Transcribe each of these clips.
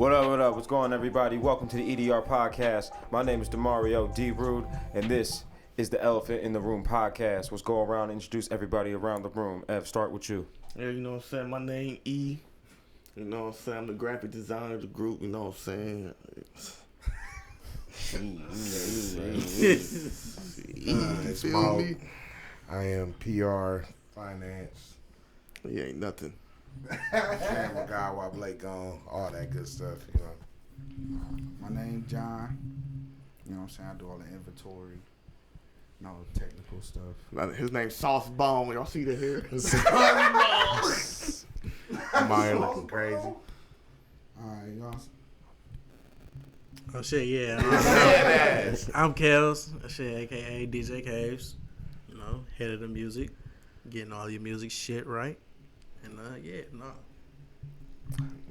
What up, what up? What's going on, everybody? Welcome to the EDR podcast. My name is Demario D. Rude, and this is the Elephant in the Room podcast. Let's go around and introduce everybody around the room. Ev, start with you. Yeah, you know what I'm saying? My name E. You know what I'm saying? I'm the graphic designer of the group, you know what I'm saying? It's Mo. I am PR, finance. He ain't nothing. Camera guy while Blake gone, all that good stuff, you know. My name John. You know what I'm saying? I do all the inventory, technical stuff. His name's Sauce Bone. Y'all see the hair? I'm out here looking crazy. Alright, y'all. Oh shit, yeah. I'm Kels, shit, aka DJ Caves. You know, head of the music, getting all your music shit right. And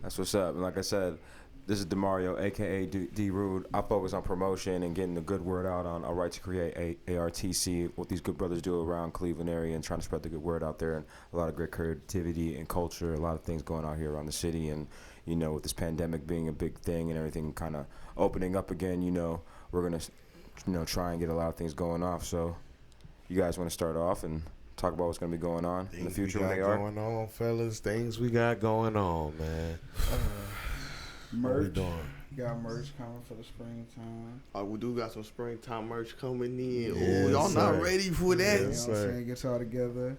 That's what's up. And like I said, this is Demario, aka D. Rude. I focus on promotion and getting the good word out on our right to create ARTC, what these good brothers do around Cleveland area and trying to spread the good word out there. And a lot of great creativity and culture, a lot of things going on here around the city. And, you know, with this pandemic being a big thing and everything kind of opening up again, you know, we're going to, try and get a lot of things going off. So you guys want to start off and talk about what's going to be going on in the future when they are? Going on, fellas. Things we got going on, man. Merch. What we doing? Got merch coming for the springtime. We do got some springtime merch coming in. Yes, Y'all not sir. ready for that? Yes, You know what I'm sir. saying? Get y'all together.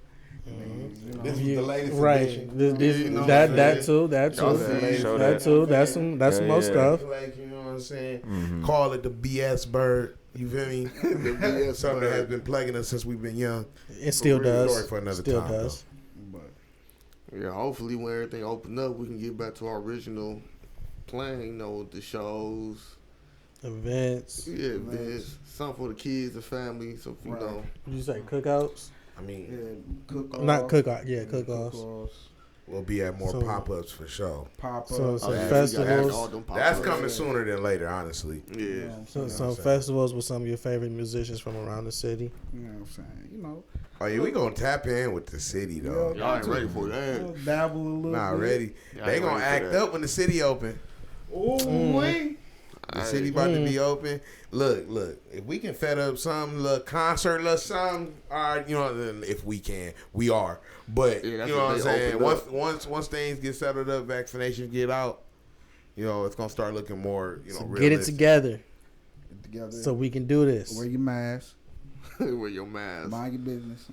This was the latest right. edition. You know That what too. Show That too. That's some more stuff. Like, you know what I'm saying? Mm-hmm. Call it the BS bird. You feel me? The BS Something that bird. has been plaguing us since we've been young. It still For real. does. Story for another Still time, does. But Yeah, hopefully when everything open up, we can get back to our original plan, you know, with the shows. Events. Yeah, events. Something for the kids, the family, so, you Right. know. Did you say cookouts? I mean, yeah, cook-offs. Not cookout. Yeah, cook-offs. Cook-offs, we'll be at more So- pop-ups for sure. pop-ups. So Oh, some yeah, festivals. we got all them That's pop-ups. coming sooner than later, honestly. You know Yeah. what I'm So, saying? some festivals with some of your favorite musicians from around the city. You know what I'm saying? You know. Oh, yeah, we gonna tap in with the city, though. Y'all ain't ready for that. Dabble a little Not bit. ready. Yeah, I They ain't gonna ready for act that. up when the city open. Ooh, wait. The city about to be open. Look. If we can fed up some little concert, little something, all right, you know, then if we can, we are. But Yeah, you that's know what what I'm they saying? opened Once things get settled up, vaccinations get out, you know, it's gonna start looking more, So realistic. get it together Get together. so we can do this. Wear your mask. Wear your mask. Mind your business.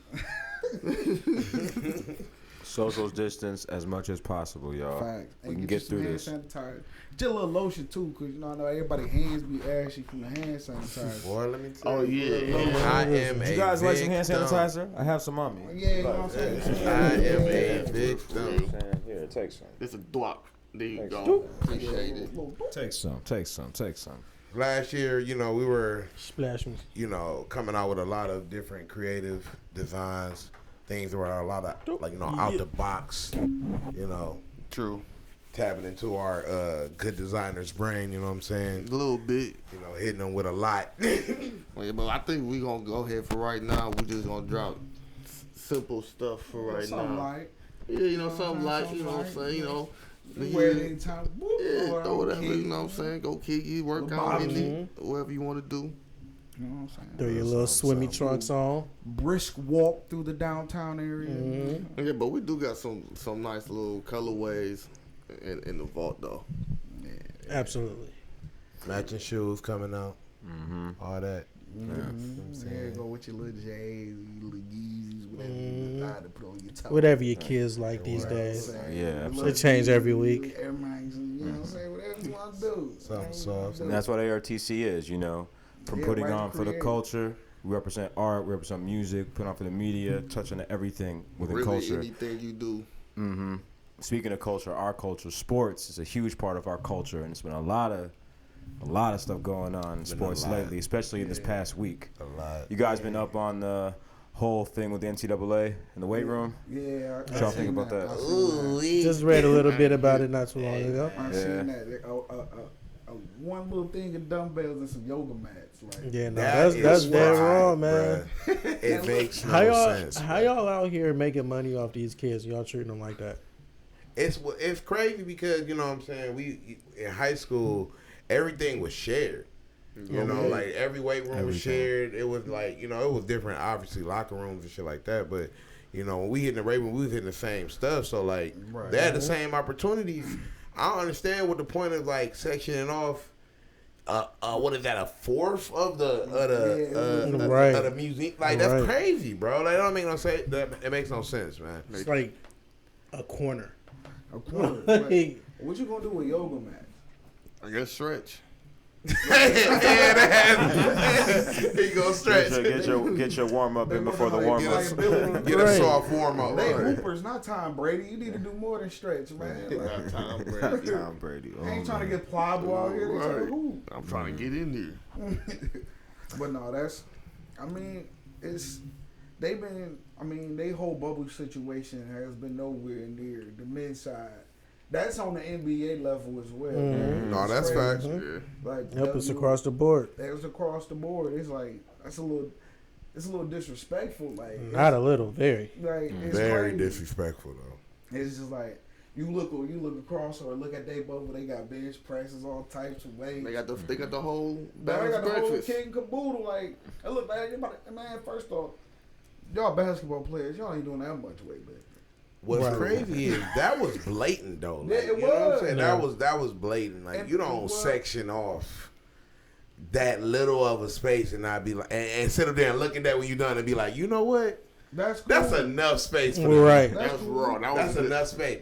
Social distance as much as possible, y'all. Facts. We can you get some through hand this. sanitizer. Just a little lotion too, cause I know everybody hands be ashy from the hand sanitizer. Boy, let me tell Oh, you. yeah. I am You a guys like some hand victim. sanitizer? I have some on me. Yeah, you know what I'm saying? I am a Yeah. victim. Here, take some. It's a dwop. There you Thanks. go. Appreciate it. Take some. Last year, you know, we were, Splash me. you know, coming out with a lot of different creative designs, things that were a lot of, like, you know, out the box, you know, True. tapping into our good designer's brain, you know what I'm saying? A little bit. You know, hitting them with a lot. Yeah, but I think we gonna go ahead for right now. We just gonna drop simple stuff for right Something now. like. Yeah, you know, something like, you know what I'm saying, you know. You wear it anytime. Whoop, Yeah, or throw whatever, kick, you know what I'm saying. Go kick it, work Little out bobby. in it, whatever you want to do. You know what I'm saying? Throw your little swimmy trunks on. Brisk walk through the downtown area. Mm-hmm. Yeah, but we do got some nice little colorways in the vault though. Absolutely. Matching shoes coming out, all that. Yeah, go with your little J's, your little Yeezys, whatever you decide to put on your toe. Whatever your kids like these You know what I'm days. saying? Yeah, Your absolutely. little They change every Yeezys, week. Air Max, you know what I'm saying? Whatever you want to do. Something soft. And that's what ARTC is, you know, from Yeah, putting right to on for the create. culture. We represent art, we represent music, put on for the media, touching everything within Really, culture. anything you do. Mm-hmm. Speaking of culture, our culture, sports is a huge part of our culture, and it's been a lot of stuff going on in sports lot. lately, especially in this past week. A lot. You guys been up on the whole thing with the NCAA in the weight room? Yeah, What y'all think about that? I seen that. Just read a little bit about it not too long ago. I Yeah. seen that. One little thing of dumbbells and some yoga mats. Like, Yeah, no, That that's is dead fried, wrong, man. bruh. It makes How no y'all sense. how y'all out here making money off these kids? Y'all treating them like that? it's crazy because you know what I'm saying. We in high school, everything was shared. You know, like every weight room was shared. It was like, it was different, obviously, locker rooms and shit like that. But, when we hit the Raven, we was hitting the same stuff. So, like, they had the same opportunities. I don't understand what the point of, like, sectioning off. What is that? A fourth of the music? Like, that's crazy, bro. Like, that don't make no sense. It makes no sense, man. It's like a corner. A corner. What you gonna do with yoga mat? I guess stretch. He gonna stretch. Get your warm up in before the warm up. Get a soft warm up. They hoopers, not Tom Brady. You need to do more than stretch, man. Not Tom Brady. Tom Brady. I ain't trying to get pliable out here. They trying to hoop. I'm trying to get in there. But no, they whole bubble situation has been nowhere near the men's side. That's on the NBA level as well. Mm-hmm. No, that's facts. Yeah. Like, it's across the board. It's across the board. It's like it's a little disrespectful. Like not a little, very. Like it's very crazy. Disrespectful though. It's just like you look across or look at they bubble. They got bench presses, all types of weights. They got the whole They got the whole breakfast. kit and caboodle. Like, hey, look, man, first off, y'all basketball players, y'all ain't doing that much weight, man. What's crazy is that was blatant though. Like, Yeah, it you know what I'm was. saying? Yeah. That was blatant. Like And you don't it was. section off that little of a space and not be like and sit up there and look at that when you're done and be like, you know what? That's cool. That's enough space for them. Right. That's cool. raw. That's enough space.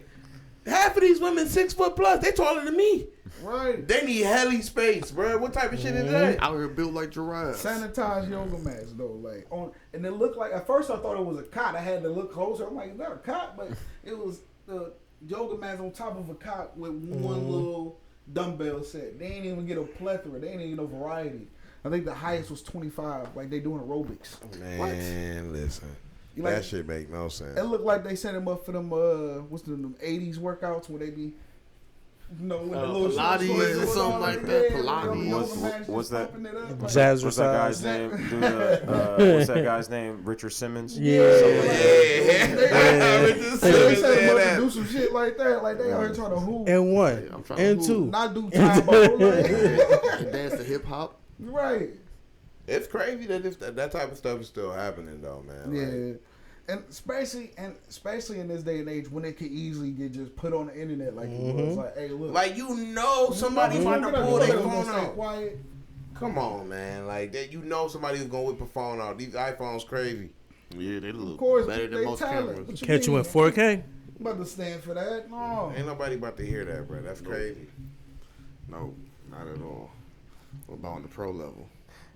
Half of these women 6 foot plus. They taller than me. Right. They need helly space, bro. What type of shit is that? Out here built like giraffes. Sanitized yoga mats though, like and it looked like at first I thought it was a cot. I had to look closer. I'm like, is that a cot? But it was the yoga mats on top of a cot with one little dumbbell set. They ain't even get a plethora. They ain't even get no variety. I think the highest was 25. Like they doing aerobics. Man, listen. Like, that shit make no sense. it looked like they set him up for them them 80s workouts where they be with the little Pilates short or shorts something on, like yeah, that. with the Pilates. yoga mats What's just that? pumping it up, like- Jazzercise. What's that guy's name? What's that guy's name? Richard Simmons? Yeah. They Just set him saying up that. to do some shit like that. Like they out here trying to hoop. And one. I'm trying And to two. Not do time And dance to hip hop. Right. It's crazy that that type of stuff is still happening though, man. Yeah. Like, And especially in this day and age when it could easily get just put on the internet like it was like, hey, look. like somebody about to pull their phone out. Quiet. Come on, man. Like that, somebody who's gonna whip a phone out. These iPhones crazy. Yeah, they look Of course, better they than most talent. cameras. What Catch you mean? in 4K. I'm about to stand for that. No. Ain't nobody about to hear that, bro. That's crazy. No, not at all. What about on the pro level?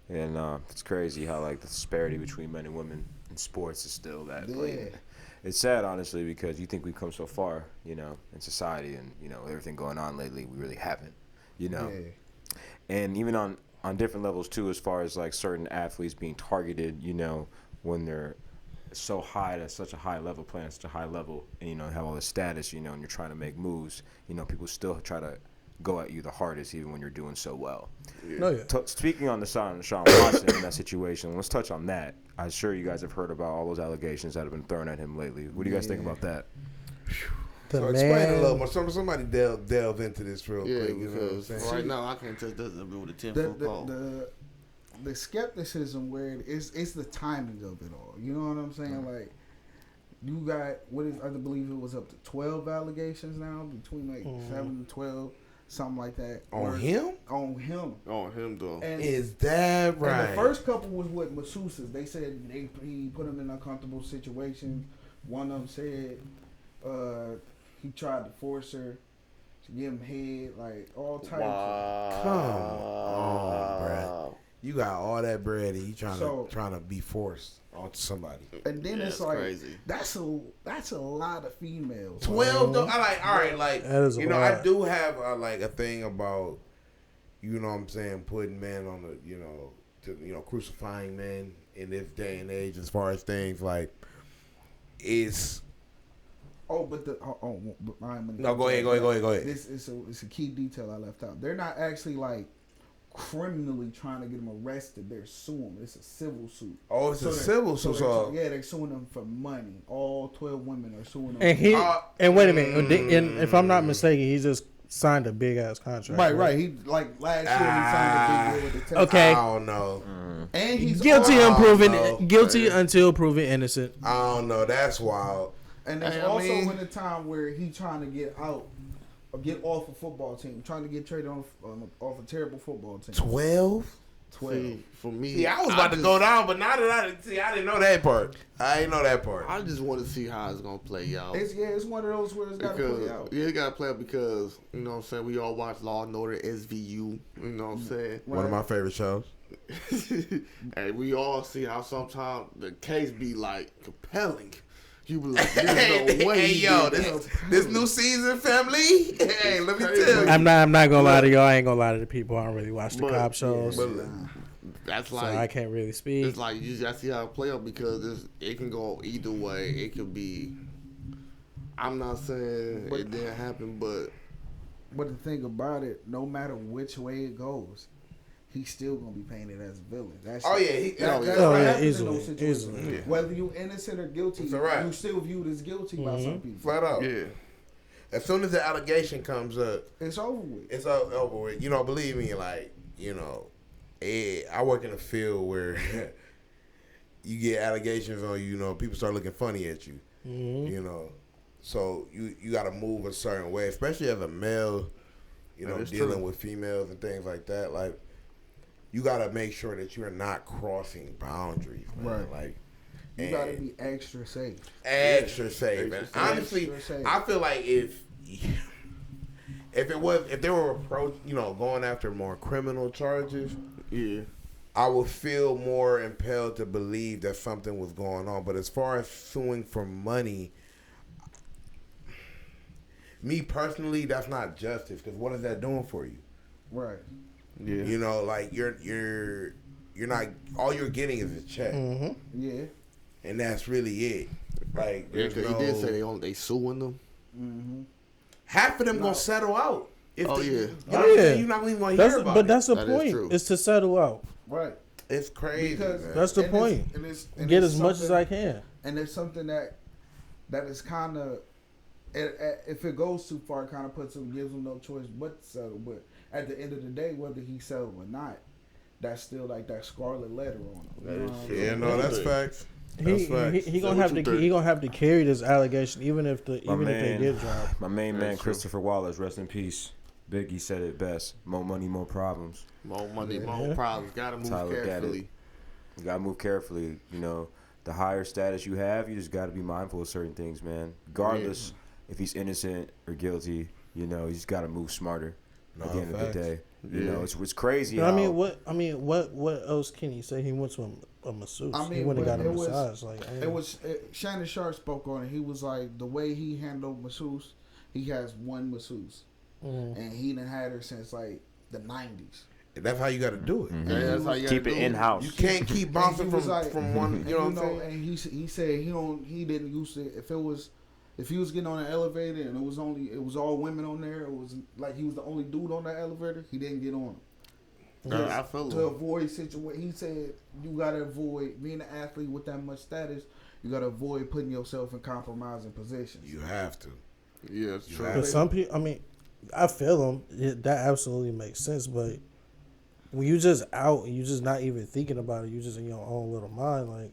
And it's crazy how like the disparity between men and women in sports is still that blatant. It's sad, honestly, because you think we've come so far, in society, and everything going on lately, we really haven't, And even on different levels too, as far as like certain athletes being targeted, when they're so high at such a high level, playing at such a high level, and have all this status, and you're trying to make moves, people still try to go at you the hardest, even when you're doing so well. No, yeah. Speaking on the Sean Watson in that situation, let's touch on that. I'm sure you guys have heard about all those allegations that have been thrown at him lately. What do you guys think about that? So explain a little more. Somebody delve into this real Yeah, quick. You know what I'm because saying? right now I can't touch that with a 10-foot pole. The skepticism where it's the timing of it all. You know what I'm saying? Like you got I believe it was up to 12 allegations now, between like 7 and 12. Something like that. On him? On him. On him, though. And, Is that right? and the first couple was with masseuses. They said he put them in uncomfortable situations. One of them said he tried to force her to give him head, like all types of. Come on, bro. You got all that bread and you trying to be forced onto somebody. And then it's that's like crazy. that's a lot of females. 12 though. Like That is a lot. I do have a thing about, what I'm saying, putting men on the, crucifying men in this day and age as far as things like it's. Oh, but No, go ahead. This it's a key detail I left out. They're not actually like criminally trying to get him arrested. They're suing him. It's a civil suit. Oh, it's a civil suit. They're suing them for money. All 12 women are suing them. And wait a minute. And if I'm not mistaken, he just signed a big ass contract. Right. He last year he signed a big deal with the Texans. Okay. I don't know. And he's Guilty until proven innocent. I don't know. That's wild. And there's also in the time where he trying to get out or get off a football team, trying to get traded off a terrible football team. 12? See, for me, See, I was about to go down, but now that I didn't know that part. I didn't know that part. I just want to see how it's gonna play out. It's one of those where it's got to play out. Yeah, it got to play out because you know what I'm saying. We all watch Law and Order, SVU. You know what I'm saying. One of my favorite shows. And we all see how sometimes the case be like compelling. You be like, there's no way. Hey, yo, this new season, family. Hey, let me tell you. I'm not gonna lie to y'all. I ain't gonna lie to the people. I don't really watch the cop shows. That's So like I can't really speak. it's like you just see how it play out because it can go either way. It could be. I'm not saying it didn't happen, but the thing about it, no matter which way it goes, he's still gonna be painted as a villain. That's what happens in those situations. Easily. Yeah. Whether you innocent or guilty, you still viewed as guilty by some people. Flat out. yeah. As soon as the allegation comes up, It's over with. it's over with. You know, believe me, like, you know, I work in a field where you get allegations on you, you know, people start looking funny at you. You know. So you got to move a certain way, especially as a male, you know, dealing with females and things like that. Like, you got to make sure that you're not crossing boundaries, man. Right. Like, You gotta be extra safe. Extra safe. And honestly, I feel like if they were going after more criminal charges, Yeah. I would feel more impelled to believe that something was going on. But as far as suing for money, me personally, that's not justice. Because what is that doing for you? Right. Yeah. You know, like you're not. All you're getting is a check, Yeah. and that's really it. Like, Yeah, there's 'cause he did say they suing them. half of them gonna settle out. You're not even gonna hear about But it. that's the That is point. true. It's to settle out. Right. It's crazy. Because Man. That's the point. Get as much as I can. And there's something that is kind of, if it goes too far, kind of gives him no choice but to settle. But at the end of the day, whether he settled or not, that's still like that scarlet letter on him. Yeah, no, that's facts. He gonna have to carry this allegation even if they get dropped. My main man, Christopher Wallace, rest in peace. Biggie said it best: more money, more problems. More money, more problems. Gotta move carefully. You gotta move carefully. You know, the higher status you have, you just gotta be mindful of certain things, man. Regardless if he's innocent or guilty, you know, you just gotta move smarter. At the end of the day, you know, it's crazy. What else can he say? He went to a masseuse. He went and got a massage. Shannon Sharp spoke on it. He was like, the way he handled masseuse, he has one masseuse, and he done had her since like the 90s. That's how you got to do it. Yeah, that's how you keep it in house. You can't keep bouncing from one. You know what I'm saying? And he said he didn't use it. If he was getting on an elevator and it was all women on there, it was like he was the only dude on that elevator, he didn't get on it. I feel to avoid situation. He said you gotta avoid being an athlete with that much status. You gotta avoid putting yourself in compromising positions. You have to. Yeah, it's true. But some people, I feel him. That absolutely makes sense. But when you just out and you just not even thinking about it, you just in your own little mind, like.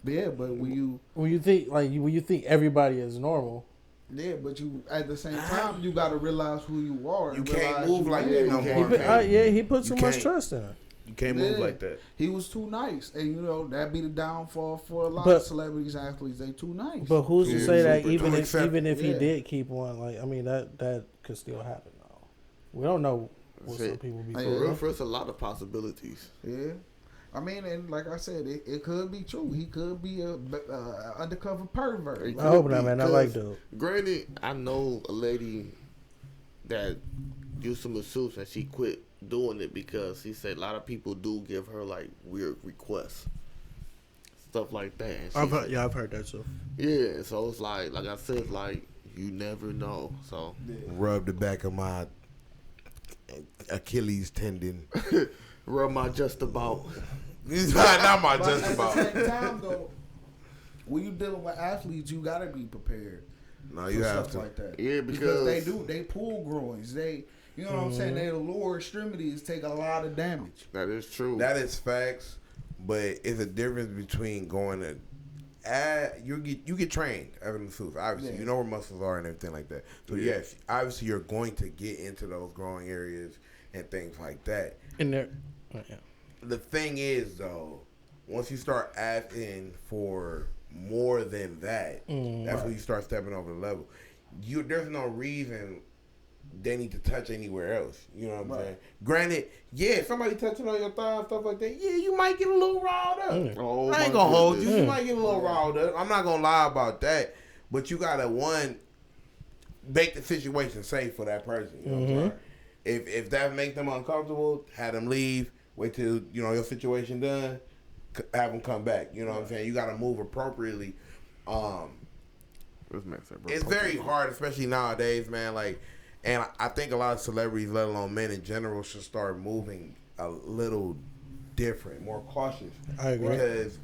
Yeah, but when you think everybody is normal. Yeah, but you at the same time you got to realize who you are. You can't move like that no more. He put too much trust in it. You can't move like that. He was too nice, and you know that be the downfall for a lot of celebrities, athletes. They too nice. But who's to say that even if he did keep one, that could still happen though. We don't know what some people be. For us, a lot of possibilities. Yeah. And like I said, it could be true. He could be a undercover pervert. I hope not, man. I like dude. Granted, I know a lady that used to masseuse and she quit doing it because she said a lot of people do give her like weird requests, stuff like that. I've heard that too. Yeah, so it's like I said, like you never know. So rub the back of my Achilles tendon. Rub my just about. Not my But just at about. the same time, though, when you dealing with athletes, you gotta be prepared. No, you for have stuff to. like that. Yeah, because they because- they pull groins. They, you know what I'm saying. Their lower extremities take a lot of damage. That is true. That is facts, but it's a difference between going to. You get trained as a masseuse. Obviously, Yeah. you know where muscles are and everything like that. So yes, obviously you're going to get into those growing areas and things like that. In there, yeah. The thing is, though, once you start asking for more than that, that's when you start stepping over the level. There's no reason they need to touch anywhere else. You know what I'm saying? Granted, yeah, somebody touching on your thigh and stuff like that, yeah, you might get a little riled up. Oh, I ain't my gonna hold you. goodness. You might get a little riled up. I'm not gonna lie about that. But you gotta, make the situation safe for that person. You know what I'm saying? If that makes them uncomfortable, have them leave. Wait till your situation done. Have them come back. You know what I'm saying? You gotta move appropriately. It's very hard, especially nowadays, man. And I think a lot of celebrities, let alone men in general, should start moving a little different, more cautious. I agree. Because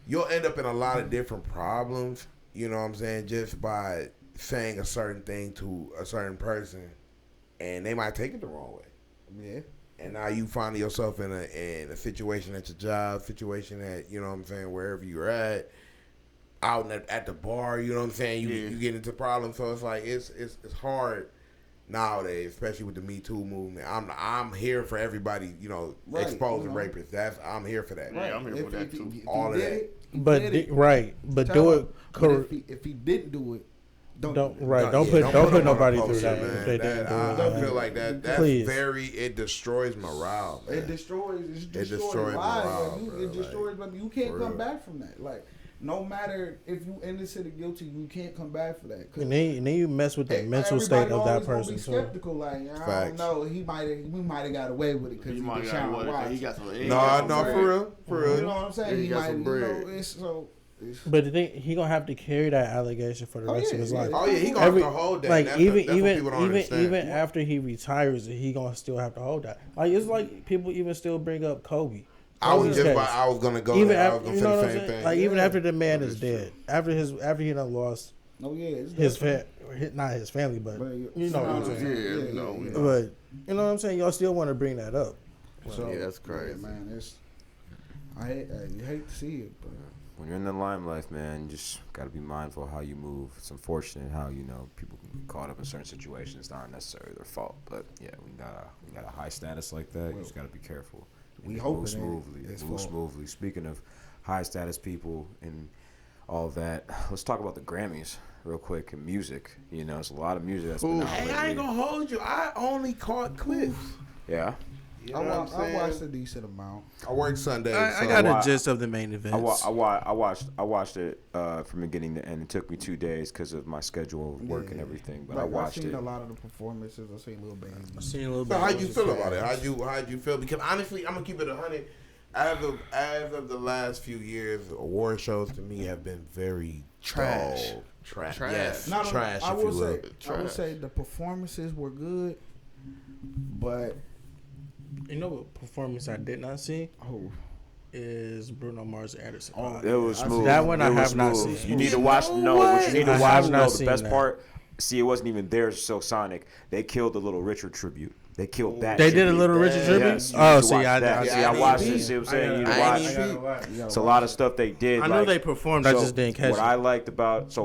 you'll end up in a lot of different problems, you know what I'm saying, just by saying a certain thing to a certain person, and they might take it the wrong way. Yeah. And now you find yourself in a situation at your job, situation at, you know what I'm saying, wherever you're out at the bar, you know what I'm saying, you get into problems. So it's like it's hard nowadays, especially with the Me Too movement. I'm here for everybody, exposing rapists. I'm here for that. Yeah, I'm here for that too. All of that. But do it correct. If he didn't do it, don't Don't do it. right. Don't Don't put them on nobody a through poster, that. man. If they didn't do I it. feel like that's Please. it destroys morale, man. It destroys destroys lives. morale, Like, bro, it destroys. You can't for come real. back from that. Like, no matter if you innocent or guilty, you can't come back for that. 'Cause And then you mess with the mental everybody state of that always gonna person be too. skeptical. Like, I Facts. don't know. We might have got away with it because He he might was got Sean what? Watts. He got some. No, for real. You know what I'm saying? He He got might. some bread. But the thing, he gonna have to carry that allegation for the Oh, rest yeah, of his yeah. life. Oh yeah, he gonna have to hold that. Like That's even what people don't understand. even after he retires, he gonna still have to hold that. Like it's like people even still bring up Kobe. I was Kobe's case. gonna go Even there. I after, was gonna you say know the what I'm same saying? thing. Like even Yeah. after the man is dead, after he done lost Oh yeah, it's his definitely- not his family, but you know what I'm saying. Yeah, we know. But you know what I'm saying? Y'all still want to bring that up. So, Yeah, that's crazy. man. You hate to see it, but When you're in the limelight, man, you just got to be mindful of how you move. It's unfortunate how people can get caught up in certain situations. It's not necessarily their fault, but yeah, when you got a high status like that, you just got to be careful. We And hope move it ain't smoothly. his Move fault. smoothly. Speaking of high status people and all that, let's talk about the Grammys real quick and music. There's a lot of music that's been out Hey, lately. I ain't gonna hold you. I only caught clips. Yeah. You know what I'm I saying? watched a decent amount. I work Sundays. I so got why- a gist of the main events. I watched it from beginning to end. It took me 2 days because of my schedule of work and everything. But I watched I've seen it. a lot of the performances. I seen Lil Baby. I seen a little So bit. how you feel about it? How'd you feel? Because honestly, I'm gonna keep it 100. As of the last few years, award shows to me have been very Trash. dull. Trash. Trash. Yes, No, trash. I if you will will. say, the performances were good, but You know what performance I did not see oh, is Bruno Mars and Anderson. Oh, .5. It was I smooth. That one I It was have not smooth. seen. You need to You watch. know No, what? what you need to I watch. have No, not the seen best that. part. See, it wasn't even there. So Sonic, they killed the Little Richard tribute. They killed that. They did a tribute. Little Richard tribute. Yes, you Oh, need to see, watch I that. Yeah, See, I I need watched to. it. See what I'm saying? You need to I watch. need to. It's a lot of stuff they did. I know they performed. I just didn't catch what it. I liked about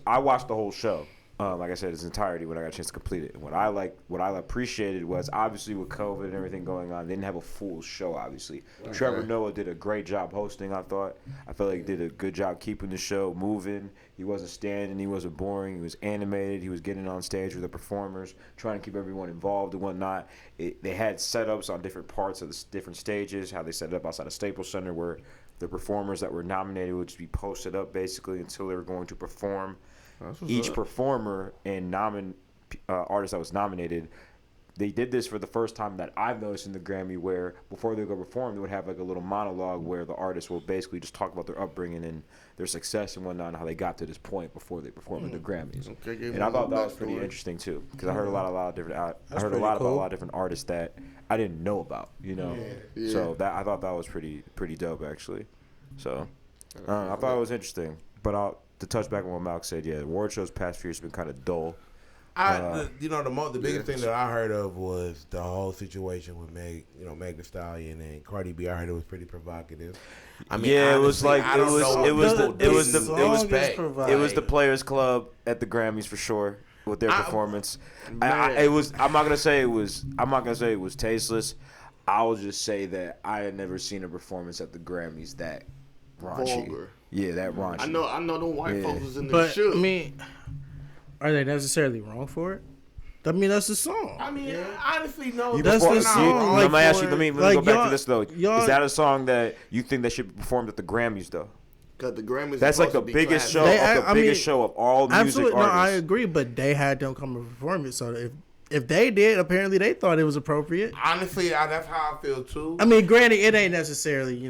I watched the whole show. Like I said, its entirety when I got a chance to complete it. And what I appreciated was obviously with COVID and everything going on, they didn't have a full show. Obviously, Trevor Noah did a great job hosting. I felt like he did a good job keeping the show moving. He wasn't standing. He wasn't boring. He was animated. He was getting on stage with the performers, trying to keep everyone involved and whatnot. They had setups on different parts of the different stages. How they set it up outside of Staples Center, where the performers that were nominated would just be posted up basically until they were going to perform. Each performer and artist that was nominated they did this for the first time that I've noticed in the Grammy, where before they go perform, they would have like a little monologue where the artist will basically just talk about their upbringing and their success and whatnot, and how they got to this point before they performed at the Grammys. Okay, And I thought that was pretty interesting too, because I heard a lot of different. I heard a lot about a lot of different artists that I didn't know about. You know, so that I thought that was pretty dope actually. So I thought it was interesting. But to touch back on what Malk said, yeah, award shows past few years have been kind of dull. The biggest thing that I heard of was the whole situation with Meg Thee Stallion and Cardi B. I heard it was pretty provocative. I mean, yeah, honestly, it was the Players Club at the Grammys for sure with their performance. I'm not gonna say it was tasteless. I'll just say that I had never seen a performance at the Grammys that raunchy. Vulgar. Yeah, that raunchy. I know them white folks was in the But shoe. I mean, are they necessarily wrong for it? I mean, that's the song. I mean, honestly, no. That's the song. Let me go back to this though. Is that a song that you think that should be performed at the Grammys though? Because the Grammys. That's like the biggest show. Show of all music absolutely, artists. No, I agree, but they had them come and perform it. So if they did, apparently they thought it was appropriate. Honestly, that's how I feel too. I mean, granted, it ain't necessarily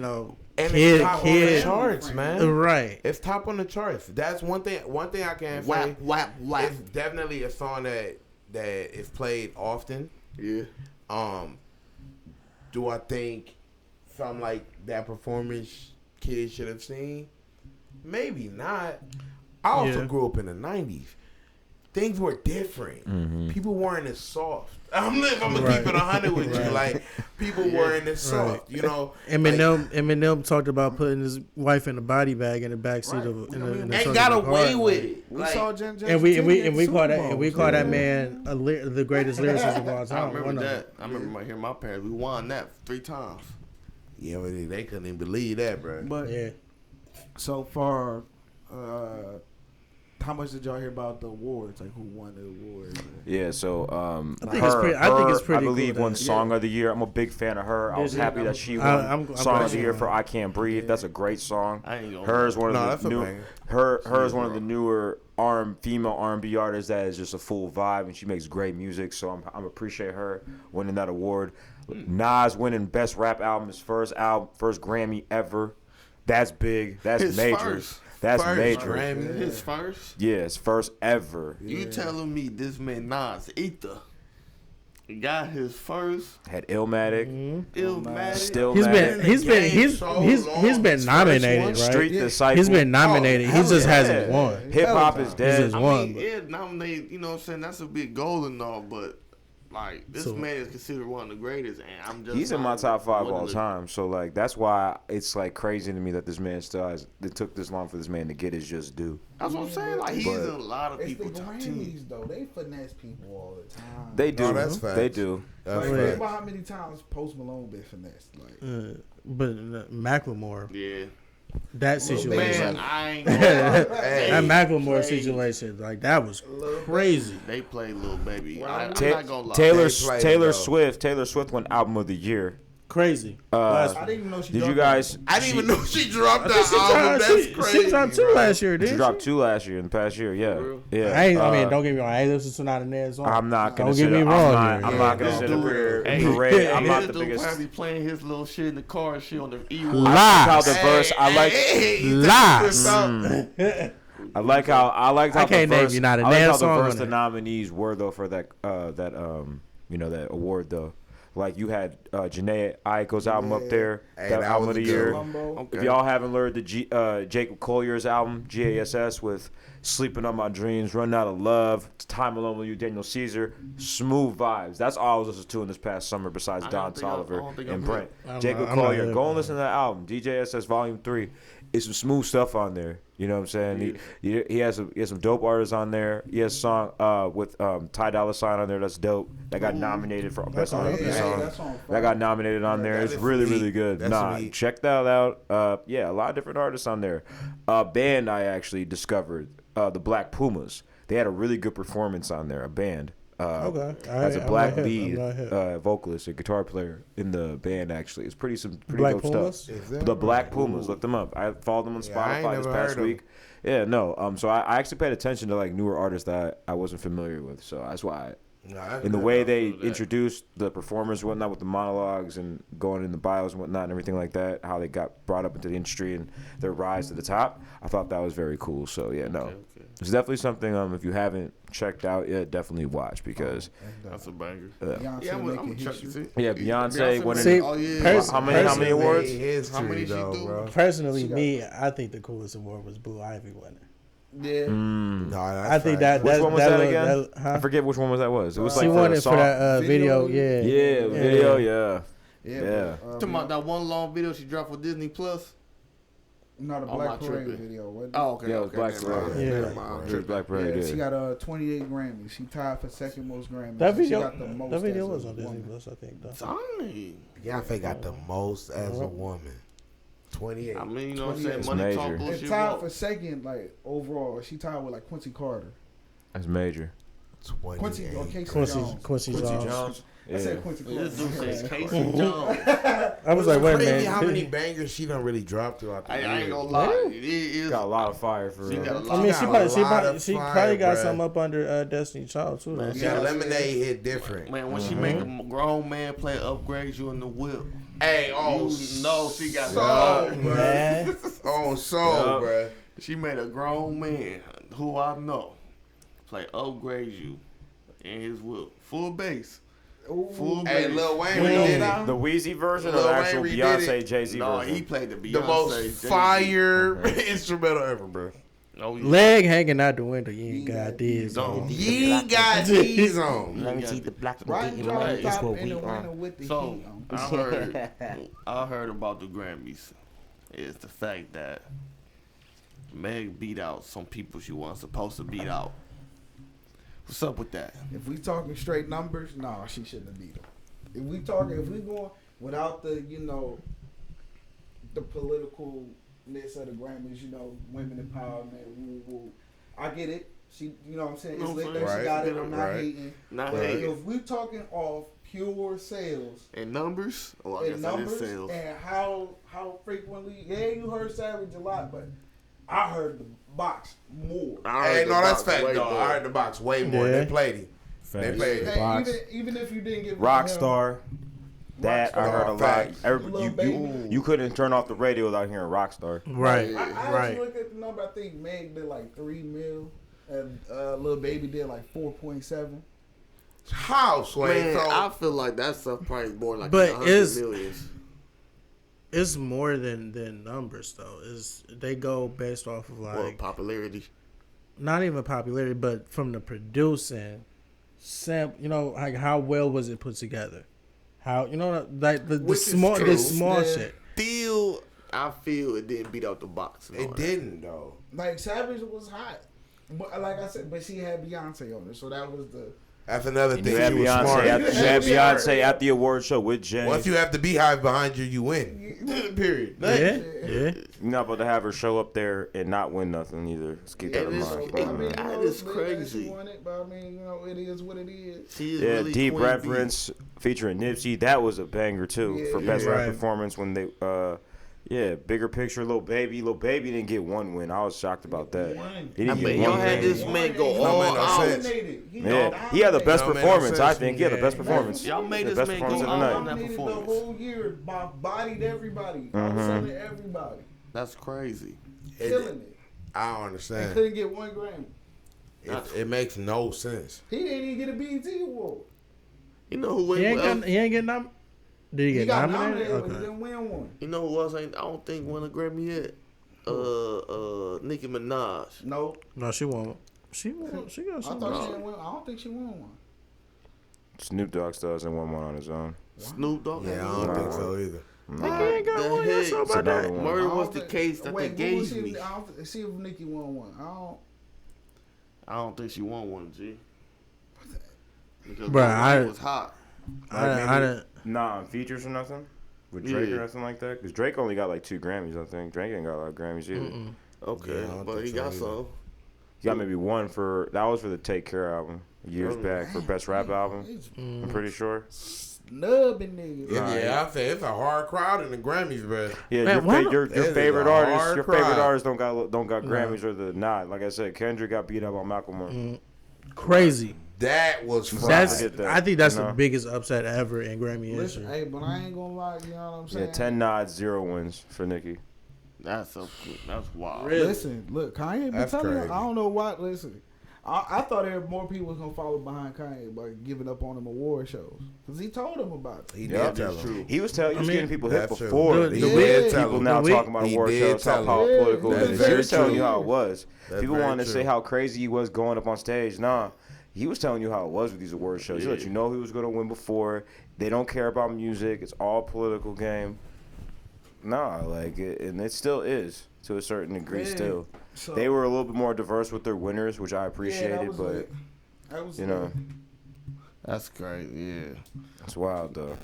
and it's top on the kid charts, man. Right. It's top on the charts. That's one thing. One thing I can say. Whap. It's definitely a song that is played often. Yeah. Do I think something like that performance kids should have seen? Maybe not. I also grew up in the 90s. Things were different. Mm-hmm. People weren't as soft. I'm gonna keep it 100 with you. Like, people weren't as soft. You know. Eminem talked about putting his wife in a body bag in the backseat of in the and got away with it. We saw Jen and we call that man the greatest lyricist of all time. I remember that. I remember hearing my parents. We won that 3 times. Yeah, but they couldn't even believe that, bro. But so far, how much did y'all hear about the awards? Like, who won the awards? Yeah, so I think it's pretty. I believe cool won Song of the Year. I'm a big fan of her. I was happy that she won Song of the Year for "I Can't Breathe." That's a great song. Hers one of the newer female R&B artists that is just a full vibe, and she makes great music. So I'm appreciate her winning that award. Nas winning Best Rap Album, his first Grammy ever. That's big. That's major. That's major. Grammy, his first? Yeah, his first ever. You telling me this man Nas Ether got his first? Had Illmatic. Illmatic. Still he's been nominated, right? Street Disciple. He's been nominated. He just hasn't won. Hip hop is dead. He just won. Nominated, you know what I'm saying? That's a big goal and all, but like, this man is considered one of the greatest, and I'm just. He's in my top 5 all time. So like, that's why it's like crazy to me that this man still has. It took this long for this man to get his just due. That's what I'm saying. Like, he's in a lot of people's top top 10. Though they finesse people all the time. They do. That's facts. They do. Think about how many times Post Malone been finessed. Like, but Macklemore. Yeah. That situation. Man, I ain't gonna lie. That Macklemore situation, like, that was crazy. They played Lil Baby. I'm not gonna lie. Taylor Swift won Album of the Year. Crazy. I didn't even know she. Did you guys? I didn't even know she dropped that album. That's crazy. She dropped 2 last year, didn't she? She dropped 2 last year in the past year. Yeah. I mean, don't get me wrong. I ain't listen to not a Ned song. I'm not gonna. Don't get me wrong. I'm not gonna sit parade. I'm not the biggest. Probably playing his little shit in the car and shit on the E. Lies. I like lies. I like how I can't name you not a Ned song. The nominees were though for that that award though. Like, you had Janae Aiko's album up there, that album of the year. Okay. If y'all haven't learned the Jacob Collier's album, GASS, with Sleeping on My Dreams, Run Out of Love, Time Alone with You, Daniel Caesar, smooth vibes. That's all I was listening to in this past summer besides Don Toliver and Brent. Jacob Collier, go and listen to that album, DJSS Volume 3. It's some smooth stuff on there. You know what I'm saying? Yeah. He has some dope artists on there. He has a song with Ty Dolla $ign on there that's dope. That got nominated for Best R&B Song. That got nominated on there. It's really, really good. Check that out. A lot of different artists on there. Band I actually discovered, the Black Pumas. They had a really good performance on there, a band. As a black lead vocalist, a guitar player in the band, actually. It's pretty dope stuff. The Black Pumas, look them up. I followed them on Spotify this past week. Yeah, no. So I actually paid attention to like newer artists that I wasn't familiar with. So that's why in the way they introduced the performers and whatnot with the monologues and going in the bios and whatnot and everything like that, how they got brought up into the industry and their rise to the top. I thought that was very cool. So yeah, no, it's definitely something. If you haven't checked out yet, definitely watch because that's a banger. Beyonce I'm making history. Yeah, Beyonce went See, in. How many awards? How many she do? bro? Personally, I think the coolest award was Blue Ivy winning. Yeah. No, I think that. Which one was that again? Huh? I forget which one was that. It was She like won the it song. for that video. Yeah. Yeah, video. Yeah. Yeah. Talking about that one long video she dropped for Disney Plus. Not a Black Parade video. What? Oh, okay. Yeah, it was Black Parade. Yeah. It was Black Parade. Yeah, Yeah. she got 28 Grammys. She tied for second most Grammys. That She got the most that video as was a on Disney woman. Plus, I think. Though. Tiny. Beyonce got the most as a woman. 28. I mean, you know what I'm saying? It's Money major. talk And bullshit. tied walk. for second, like overall. She tied with like Quincy Carter. That's major. 28. Quincy or Casey Quincy Jones. Quincy Jones. I Yeah. said Quincy Carter. This dude says Yeah. Casey Jones. I was like, wait a crazy minute. how many bangers she done really dropped throughout the I ain't years. gonna lie. It is. Got a lot of fire for She real. got a I lot. mean, got a lot she of probably got fire, something bruh. up under Destiny Child too. Though. Yeah, Lemonade hit different. Man, when she make a grown man play upgrades you in the whip. Hey, You know she got soul, the bro. Man. Oh, soul, Yup. bruh. She made a grown man who I know play upgrade you in his whip. Full bass. Full bass. Hey, Lil Wayne Yeah. redid it. The Wheezy version Lil or the Wayne actual redid Beyonce it. Jay-Z No, version? he played the Beyonce. The most Jay-Z. fire instrumental ever, bro. Oh, yeah. Leg hanging out the window. You ain't got this. Don't. You got these on. Let me see the black Right drop top in the winter with the So heat on. I heard about the Grammys is the fact that Meg beat out some people she wasn't supposed to beat out. What's up with that? If we talking straight numbers, no, she shouldn't have beat him. If we going without the, the politicalness of the Grammys, women empowerment, woo woo. I get it. She, you know what I'm saying? It's lit that she got it. I'm not hating. Not But hating. if we talking off pure sales And numbers? Oh, I and guess that is numbers sales. and how frequently, you heard Savage a lot, but I heard the box more. I Hey, heard no, the that's box fact, way though. more. I heard the box way more. Yeah. They played him. They played The him. Hey, box. even if you didn't give Rockstar. That I heard a lot. Facts. You couldn't turn off the radio without hearing Rockstar. Right. I actually Right. looked at the number. I think Meg did like 3 mil, and Lil Baby did like 4.7. How, Sway? Man, So, I feel like that stuff probably more like But 100 millions. It's more than numbers though. They go based off of Or like popularity. not even popularity, but from the producing, like how well was it put together? How like the Which is small true. shit. I feel it didn't beat out the box. and all it that. didn't, though. Like Savage was hot, but like I said, but she had Beyonce on it, so that was the. That's another thing. You had She was smart. Beyonce at the award show with Jay. Once you have the beehive behind you, you win. Period. Yeah. You're not about to have her show up there and not win nothing either. Let's keep that in It is- mind. That is crazy. She won it, but I mean, it is what it is. She is Yeah, really Deep Queen Bee. Reference featuring Nipsey. That was a banger too for best rap Right. performance when they bigger picture. Lil Baby didn't get one win. I was shocked about that. He didn't I get mean, one y'all had win. this man go No, all man, no out. sense. Yeah, he had the best Don't make no performance. I sense. think he had the best performance. Y'all made The this best man performance go of the all night. on that Dominated the performance. whole year, bodied everybody, outselling everybody, That's crazy. killing it. I don't And understand. couldn't get one Grammy. It makes no sense. He didn't even get a BET award. You know who He ain't else? getting nominated. Did he He get got nominated? nominated, but he Okay. didn't win one. You know who else ain't? I don't think won a Grammy yet. Nicki Minaj. No, No, she won. She got I some. thought she didn't win. I don't think she won one. Snoop Dogg still hasn't won one on his own. Snoop Dogg. Yeah, I don't think so either. Nigga ain't got The one. heck? That's so It's about another that. one. Murder I was don't the think- case that wait, they who gave was me. see if Nicki won one. I don't think she won one, G. Because Bruh, I- was hot. I didn't. Nah, on features or nothing with Drake Yeah. or nothing like that. Because Drake only got like 2 Grammys. I think Drake ain't got a lot of Grammys either. Okay, Yeah, I don't but think he so got either. some. He got maybe one for that was for the Take Care album years Oh, back for best rap album. He's I'm pretty sure. snubbing niggas. Yeah, I say it's a hard crowd in the Grammys, bro. Yeah, Man, why not- your That is favorite a artists, hard your favorite crowd. artists don't got Grammys or the not. Like I said, Kendrick got beat up on Macklemore. Crazy. That was That's fried. that, I think that's you the know? biggest upset ever in Grammy Listen, history. hey, but I ain't gonna lie. You know what I'm saying? Yeah, 10 nods, 0 wins for Nicki. That's wild. Really? Listen, look, Kanye been That's telling you. crazy. I don't know why. Listen, I thought there were more people was gonna follow behind Kanye by giving up on them award shows because he told them about it. He Yeah, did tell him. He was getting people hit That's true. before. The He week- did tell People him. now the week- talking about he award did shows, how tell him. political That's it is. He very was telling you true. how it was. That's People very wanted to say true. how crazy he was going up on stage. Nah, he was telling you how it was with these award shows. He let you know he was going to win before. They don't care about music. It's all political game. Nah, like, and it still is to a certain degree. Yeah. Still, So, they were a little bit more diverse with their winners, which I appreciated. But that was you know, That's great. Yeah. it's wild though.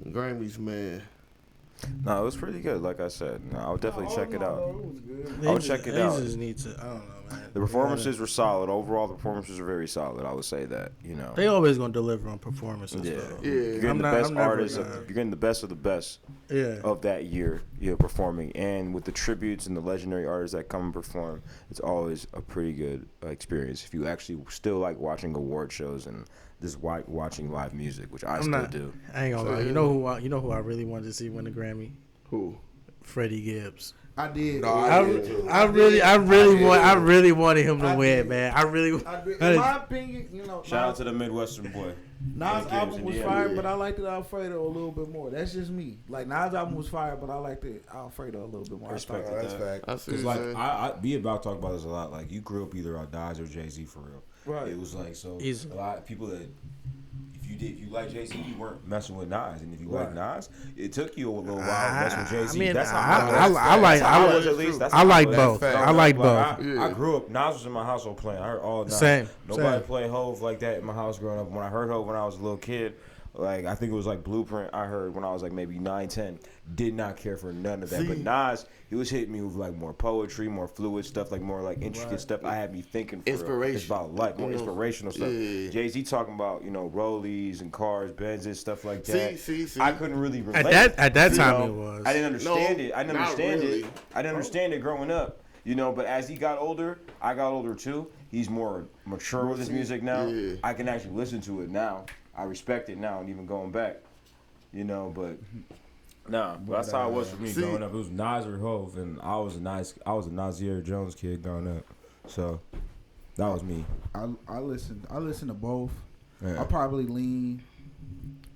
Grammys, man. No, it was pretty good. Like I said, no, I would definitely check it out. It was good. I would check it They out. just need to. I don't know, man. The performances were solid. Overall, the performances were very solid. I would say that. You know. They always gonna deliver on performances. Yeah. Though. You're getting I'm the not- best I'm never artists. gonna- You're getting the best of the best Yeah. of that year. Performing, and with the tributes and the legendary artists that come and perform, it's always a pretty good experience. If you actually still like watching award shows and just watching live music, which I I'm still not. do. I ain't gonna lie. You know who I really wanted to see win the Grammy? Who? Freddie Gibbs. I did. No, I did too. really wanted him to I win, did. man. In my opinion, you know, Shout out to the Midwestern boy. Nas' Gibbs, album was Indiana. fire, Yeah. but I liked it Alfredo a little bit more. That's just me. Like Nas' album was fire, but I liked it Alfredo a little bit more. I Respect thought- Oh, that's that. fact. I see Because what like you're saying. I be about to talk about this a lot. Like you grew up either on Nas or Jay Z for real. Right. It was like so Easy. a lot of people that if you like Jay Z, you weren't messing with Nas, and if you like Nas, it took you a little while to mess with Jay Z. I mean, that's how I like That's how I was, at least. That's I how like was. both. fact. I like both. I grew up. Nas was in my household playing. I heard all Nas. Same. Nobody Same. played Hove like that in my house growing up. When I heard Hove when I was a little kid, Like, I think it was like Blueprint I heard when I was like maybe 9, 10. Did not care for none of that. See? But Nas, he was hitting me with like more poetry, more fluid stuff, like more like intricate stuff. I had me thinking for real. Inspiration. It's about life, more You know, inspirational stuff. yeah. Jay-Z talking about, Rollies and cars, Benzes, stuff like that. See. I couldn't really relate. At that You time know, it was. I didn't understand No, it. I didn't not understand really. it. I didn't understand it growing up. But as he got older, I got older too. He's more mature with his music now. Yeah. I can actually listen to it now. I respect it now, and even going back. But nah, but that's how it was for me See- growing up. It was Nas or Hove, and I was a Nasir Jones kid growing up. So that was me. I listen to both. Yeah. I probably lean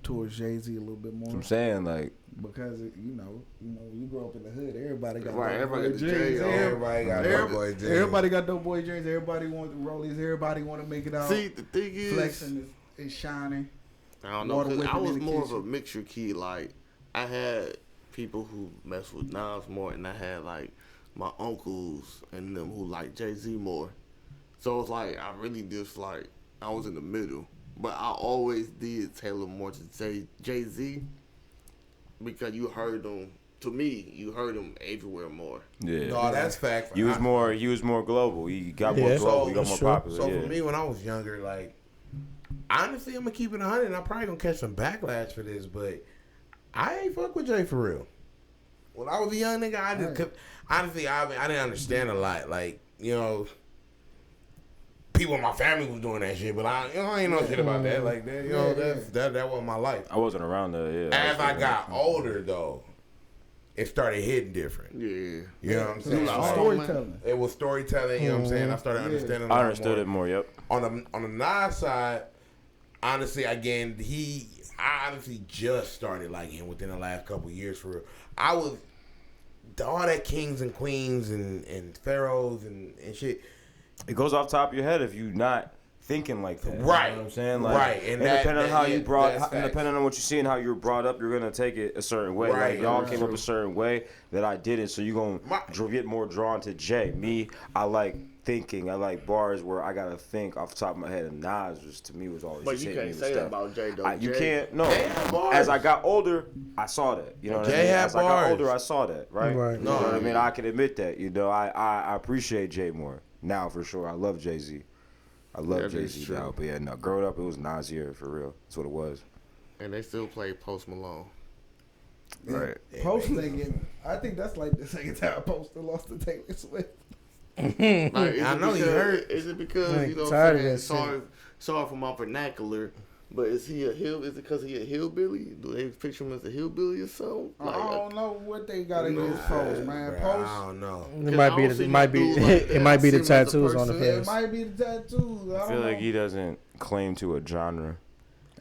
towards Jay-Z a little bit more I'm saying like because you grow up in the hood. Everybody got Right, dope everybody boy got the dreams. J.O. Everybody got that boy Jay. Everybody got dope boy dreams. Everybody want the rollies. Everybody want to make it out. See, the thing is, Flexing is shining. I don't know, water 'cause I whipping was in the more of a kitchen. mixture kid. Like, I had people who mess with Nas more, and I had, like, my uncles and them who like Jay-Z more. So it's like, I really just, like, I was in the middle. But I always did tailor more to Jay-Z because you heard them, to me, you heard them everywhere more. yeah. No, that's fact. He was more global. He got more Yeah. global. He got So- more sure. popular. So yeah. for me, when I was younger, like, honestly, I'm gonna keep it 100. And I'm probably gonna catch some backlash for this, but I ain't fuck with Jay for real. When I was a young nigga, I just honestly, I didn't understand a lot. Like, people in my family was doing that shit, but I ain't know shit about that. Like that, that wasn't my life. I wasn't around there. Yeah. As I got older, though, it started hitting different. Yeah. You know what I'm saying? It's Like, Storytelling. it was storytelling. You know what I'm saying? I started understanding. a I lot understood more. it more. Yep. On the Nas side, honestly, again, I honestly just started liking him within the last couple of years. For real, I was all that kings and queens and pharaohs and shit. It goes off top of your head if you're not thinking like that. Right. You know what I'm saying? Like, Right. And depending on how you that's facts. depending on what you see and how you were brought up, you're gonna take it a certain way. Right, Like y'all that's came up true. a certain way that I didn't, so you're gonna get more drawn to Jay. Me, I like thinking. I like bars where I gotta think off the top of my head. And Nas just to me was always But just you hitting can't me say with that stuff. about Jay, though. You Jay- can't. No. Jay had bars. As I got older, I saw that. You know what I Jay mean? had As I got bars. older, I saw that. Right. Right. You know what I mean? I can admit that. I appreciate Jay more now for sure. I love Jay-Z. I love That is Jay-Z true. now, but yeah, no. Growing up, it was Nasir for real. That's what it was. And they still play Post Malone. Right. Post thinking. I think that's like the second time Post lost to Taylor Swift. Like, I know you hurt. Is it because Man, you know? tired What I'm of saying? that Sorry for my vernacular. But is he a hill? Is it because he a hillbilly? Do they picture him as a hillbilly or something? I don't know what they got against Post, man. Bruh, Post. I don't know. It might be. It might be. It might be the tattoos on the It face. might be the tattoos. I feel like he doesn't claim to a genre,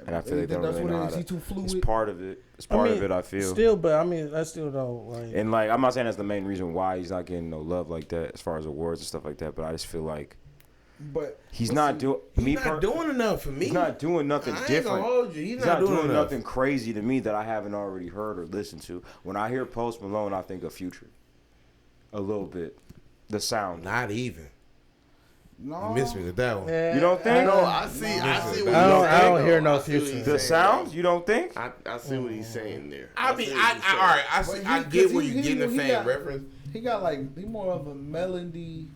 and I feel like they don't that's really what know it how is. to. He too fluid. It's part of it. It's part of it. I feel. Still, but I mean, I still don't like. And like, I'm not saying that's the main reason why he's not getting no love like that, as far as awards and stuff like that. But I just feel like But he's not doing. He's not doing enough for me. He's not doing nothing I ain't different. gonna hold you. He's He's not doing enough. nothing crazy to me that I haven't already heard or listened to. When I hear Post Malone, I think of Future. A little bit. The sound. Not even. no, You missed me with that one. Yeah, You don't think? No, I see. I see what I he's don't- saying. I don't hear though. no I see what Future. he's The saying, sounds? though. You don't think? I see what he's saying there. I mean, see all what he's saying. right. I But see. he- I get 'cause where he- you getting the he same got- reference. he got like he more of a melody.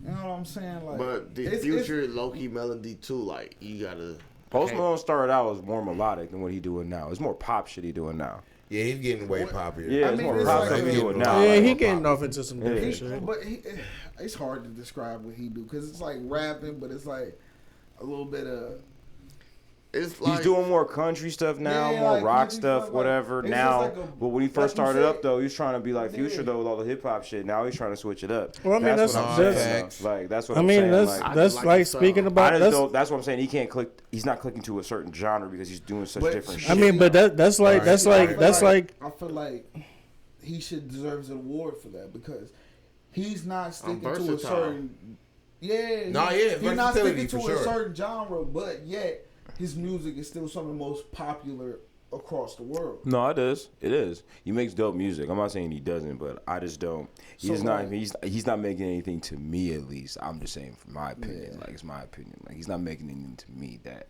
You know what I'm saying? Like, But the it's- Future low-key melody too. Like you gotta. Post okay. Malone started out as more melodic than what he doing now. It's more pop shit he doing now. Yeah, he's getting way popular. Yeah, I it's mean, more it's pop like stuff he a- doing now. Yeah, Like, he more getting pop. off into some Yeah. different he, shit. but it's hard to describe what he do because it's like rapping, but it's like a little bit of. It's like He's doing more country stuff now, Yeah, more like rock country stuff, stuff, whatever. like, it's now, just like a- but when he like first you started said- up though, he was trying to be like Future Yeah. though with all the hip hop shit. Now he's trying to switch it up. Well, I mean, that's that's- what I'm that's- saying. Like that's what I I'm mean, saying. that's like, I that's just like like the speaking sound. about. I just That's, don't. That's what I'm saying. He can't click. He's not clicking to a certain genre because he's doing such But- different I shit. I mean, but that's like Right. that's I like feel that's like I feel like he should deserves an award for that because he's not sticking to a versatile. certain. Yeah, No, he- yeah, he's not versatility sticking to for a sure. certain genre, but yet his music is still some of the most popular across the world. No, it is. It is. He makes dope music. I'm not saying he doesn't, but I just don't. He's So, not. like- He's not making anything to me at least. I'm just saying from my opinion. Yeah. Like it's my opinion. Like he's not making anything to me that.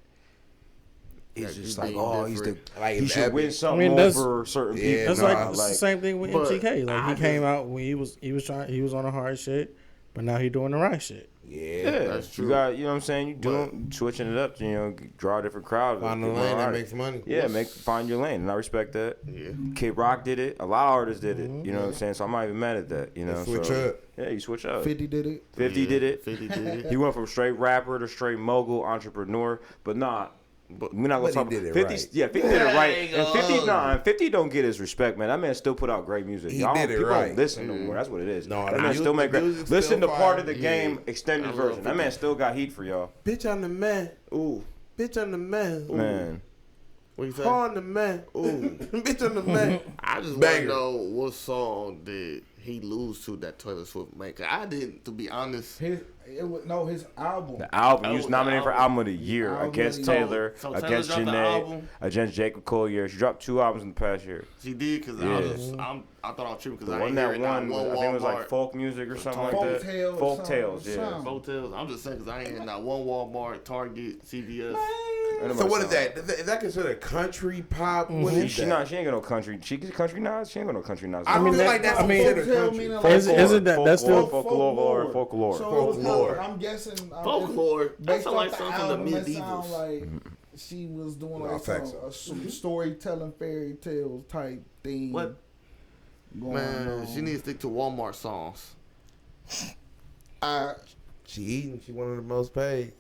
It's That just he's like, being oh, he's the. different. Like, he it's should win epic. something I mean, that's- over certain Yeah, people. that's nah, like it's the like- same thing with But MGK. Like I he just- came out when he was on the hard shit, but now he doing the right shit. Yeah. Yeah, That's true. You got, you know what I'm saying? You doing switching it up, to, you know, draw a different crowd. Find the People lane are that hard. makes money. Yeah, find your lane, and I respect that. Yeah. Kid Rock did it. A lot of artists did it. You know what I'm saying? So I'm not even mad at that. You know, Switch so, up. Yeah, you switch up. 50 did it. 50 did it. 50 did it. He went from straight rapper to straight mogul entrepreneur, but nah. But we're not gonna But he talk did about it 50. right. Yeah, 50 did it right. Dang, And 50, oh. nah, 50 don't get his respect, man. That man still put out great music. He Y'all, did it people right. don't listen no more. That's what it is. No, that the man music- still make the great. music's Listen to still part fire. of the Yeah. game extended I love version. That 50. man still got heat for y'all. Bitch, I'm the man. Ooh. Bitch, I'm the man. Man. What you say? On the man. Ooh. Bitch, I'm the man. I just want Banger. to know what song did he lose to that Taylor Swift make. 'Cause I didn't, to be honest. His album. The album. He was Oh, the nominated for album. album of the year Album against of the year. Taylor, So Taylor against dropped the Janae, album? against Jacob Collier. She dropped 2 albums in the past year. She did because Yeah. I thought I was tripping because The I one ain't that hear it not won, one I think it was like Walmart. folk music or something like Folk that. Tales, Folk something, Tales, yeah. something. Hotels. I'm just saying because I ain't hear not one Walmart, Target, CVS. So what is that? Is that considered country pop? What is She that? not. She ain't got no country. She get country nods. She ain't got no country nods. I mean, feel like that's I mean, considered Folktale country. meaning like Isn't that that's still folklore. So Folklore. I'm guessing Folklore. That Based sound like off the something from the album, it sound medievals. like she was doing No, like facts. some storytelling, fairy tales type thing. What? Going Man, on. she needs to stick to Walmart songs. She eating. She one of the most paid.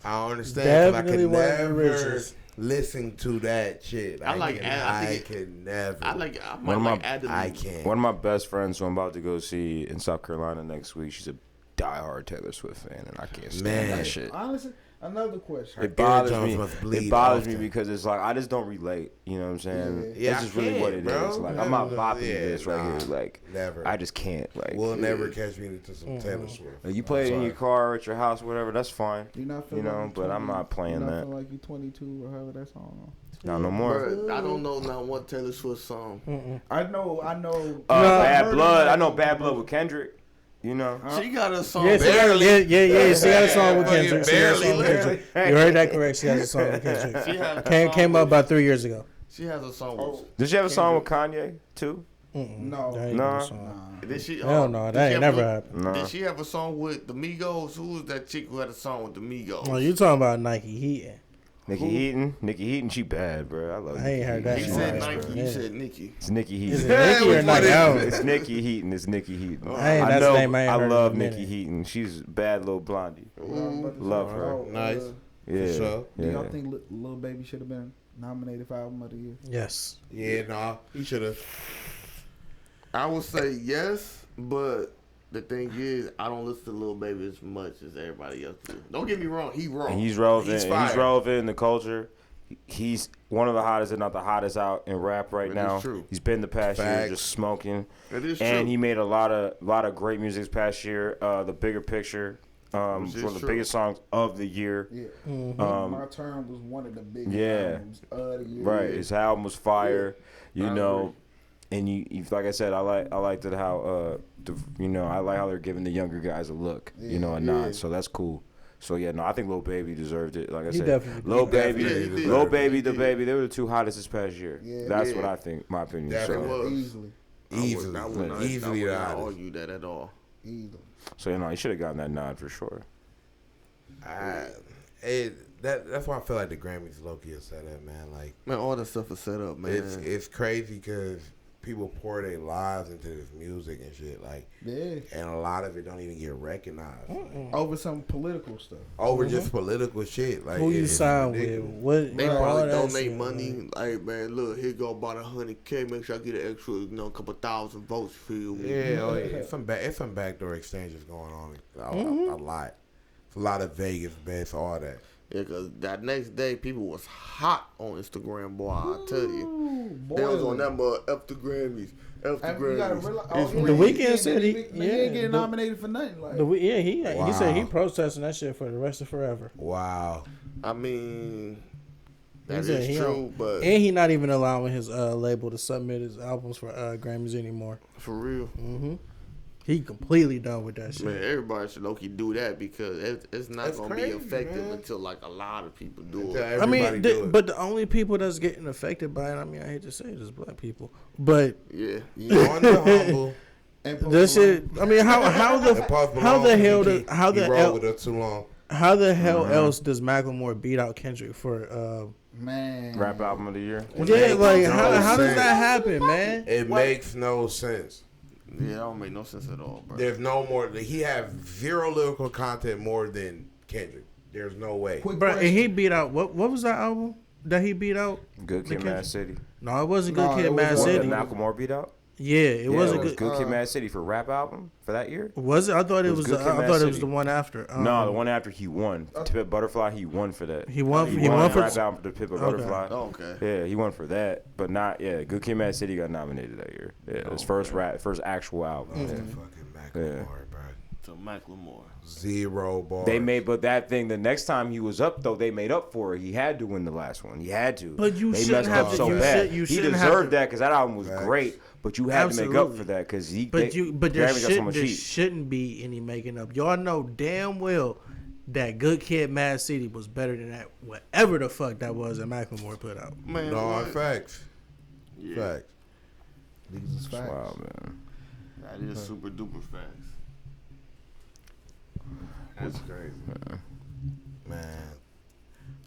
I don't understand. 'Cause Definitely I one of could the never richest. listen to that shit. I like can, Ad- I I think could never. I might One of my- like Adeline. I can't. One of my best friends, who I'm about to go see in South Carolina next week, she's a diehard Taylor Swift fan, and I can't stand Man. that shit. Honestly, another question. It bothers Jones me. must bleed It bothers me often. because it's like I just don't relate. You know what I'm saying? Yeah, That's I just really what it can't, bro. is. Like I'm not bopping Yeah, this right nah. here. Like Never. I just can't. Like Will never catch me into some Taylor Swift. like, you play it in your car at your house, whatever. That's fine. You not feel You know, like but I'm not playing you not that. feel like you 22 or however that song. Not no more. Bruh, I don't know not one Taylor Swift song. I know. Bad Murder Blood. Man. I know Bad Blood with Kendrick. You know. She got a song. Yeah, she got, yeah. She got a song with Fucking Kendrick. She got a song with barely. Kendrick. You heard that correct. She has a song with She Kendrick. has a Came song up with- about 3 years ago. She has a song. Oh, With, Did she have a song with Kanye too? no. That ain't Nah. no song. did she? Hell no, did that she ain't have never a- happened. No. Did she have a song with the Migos? Who was that chick who had a song with the Migos? Oh, you talking about Nike Heat? Nikki Heaton, she bad, bro. I love. I ain't heard that. He She said nice, Nike. bro. You said Nikki. It's Nikki Heaton. Is it Nikki or Nike? It's Nikki Heaton. It's Nikki Heaton. That's the name I ain't heard love in a Nikki minute. Heaton. She's a bad little blondie. Love her. Nice. Yeah. sure. Do y'all Yeah. think Lil Baby should have been nominated for Album of the Year? Yes. Yeah, nah. He should have. I would say yes, but the thing is, I don't listen to Lil Baby as much as everybody else do. Don't get me wrong, he wrong. And he's relevant. He's He's fire. relevant in the culture. He's one of the hottest, if not the hottest, out in rap right That is now. true. He's been the past year Facts. just smoking, It is and true. he made a lot of great music this past year. The Bigger Picture, Which is one of the true. biggest songs of the year. Yeah. My Turn was one of the biggest Yeah. albums of the year. Right, his album was fire. You I know, and you like I said, I liked it how I like how they're giving the younger guys a look, a nod. So that's cool. So yeah, no, I think Lil Baby deserved it. Like I He said, definitely Lil did. Baby, Yeah, he did. Lil Baby, He the did. Baby, they were the two hottest this past year. Yeah. That's Yeah. what I think, my opinion. Definitely. So, was. Easily. Easily. I would not Easily the not hottest. argue that at all. Easily. so he should have gotten that nod for sure. That's why I feel like the Grammys low-key are set up, man. Like, Man, all that stuff is set up, man. it's crazy because people pour their lives into this music and shit, like, Yeah. and a lot of it don't even get recognized Over some political stuff. over just political shit. Like, Who you it's sign ridiculous. with? What? They all probably that donate shit, money. man. Like, man, look, here go about 100K. Make sure I get an extra, couple thousand votes for you. Yeah, it's some backdoor exchanges going on. A lot. It's a lot of Vegas bets, all that. Yeah, because that next day, people was hot on Instagram, boy. I tell you. Ooh, They was boy. on that mud, F the Grammys. F the And you gotta Grammys. realize, It's The real. Weeknd said he ain't yeah, getting the- nominated for nothing. Like, he said he Wow. protesting that shit for the rest of forever. Wow. I mean, He that said is he true, don't- but And he not even allowing his label to submit his albums for Grammys anymore. for real, hmm He completely done with that shit. man, everybody should low-key do that because it's not That's going to be crazy, effective man. until, like, a lot of people do Until it. I everybody mean, do it. but the only people that's getting affected by it, I mean, I hate to say it, is black people. But Yeah. On the humble. and Post this shit, Malone. I mean, how And Post the Malone, hell he rolled hell with us too long. how the hell else does Macklemore beat out Kendrick for? Man. Rap album of the year. Yeah, makes like no how does sense. that happen, man? It makes no sense. Yeah, that don't make no sense at all, bro. There's no more. He have zero lyrical content more than Kendrick. There's no way. Quick Bro, and question. he beat out what was that album that he beat out? Good The Kid, Kid- Mad City. No, it wasn't No, Good Kid, it was Mad one That City. Macklemore beat out. Yeah, it Yeah, wasn't was good. Good Kid, Mad City for rap album for that year. Was it? I thought it was. Good Kid, I Mad thought it was City. the one after. No, the one after he won. Tip Butterfly, he won for that. He won. He He won won for. rap album for the Pip Okay. Butterfly. Oh, okay. Yeah, he won for that, but not Good Kid, Mad City got nominated that year. Yeah, his first actual album. Fucking Yeah. Macklemore, bro. To Macklemore. Zero bars. They made, but that thing, the next time he was up though, they made up for it. He had to win the last one. He had to. But you they shouldn't messed have up to- so you bad. should- you He shouldn't have deserved to- that because that album was Facts. great. But you had to make up Absolutely. for that because he. But there Grammy got so much heat. shouldn't be any making up. Y'all know damn well that Good Kid, Mad City was better than that. Whatever the fuck that was that Macklemore put out. Man, No, what? facts. Yeah, Facts. These is facts. Wow, man. that is super duper facts. That's crazy. Man,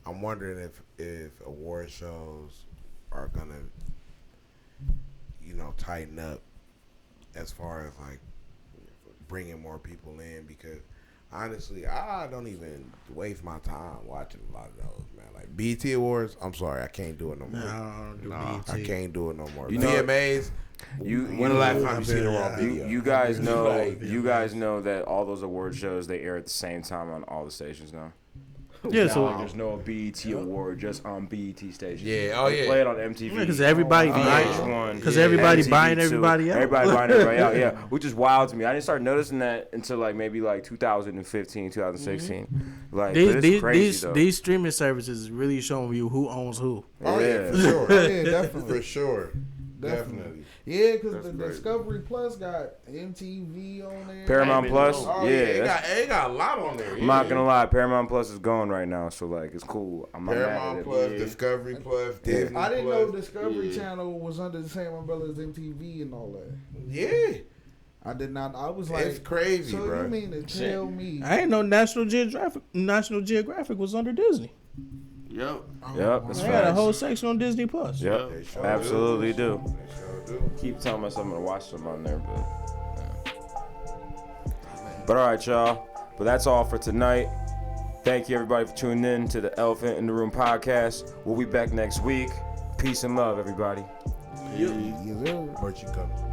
I'm wondering if award shows are gonna, tighten up as far as like bringing more people in because honestly, I don't even waste my time watching a lot of those, man. Like BET Awards, I'm sorry, I can't do it no more. I don't do Nah. BET. I can't do it no more. You know- VMAs. When the last time you seen a raw Yeah. video? You guys know. Like, You guys know that all those award shows they air at the same time on all the stations now. Yeah, Now, so like, there's no BET award just on BET stations. Yeah, oh, They yeah. play it on MTV. because everybody VH1, buying, because yeah, everybody MTV buying too. everybody out. Everybody buying everybody out, yeah. Which is wild to me. I didn't start noticing that until like maybe like 2015, 2016. Like, but it's crazy though. These streaming services is really showing you who owns who. Oh yeah, for sure. Yeah, definitely. For sure. Definitely. Definitely. Yeah, because That's the crazy. Discovery Plus got MTV on there. Paramount Ain't Plus, been Oh yeah. it that's- got a lot on there. I'm not gonna lie, Paramount Plus is going right now, so like it's cool. I'm not mad at Paramount it. Plus, Yeah. Discovery Plus, Disney I didn't Plus. know Discovery Yeah. Channel was under the same umbrella as MTV and all that. Yeah, I did not. I was like, it's crazy, so bro. you mean to tell me? I ain't know National Geographic was under Disney. Yep. Yep, that's They got a facts. whole section on Disney Plus. Yep, They sure absolutely do. They sure do. Keep telling myself I'm gonna watch them on there, but. But all right, y'all. But that's all for tonight. Thank you everybody for tuning in to the Elephant in the Room podcast. We'll be back next week. Peace and love, everybody. Merch coming.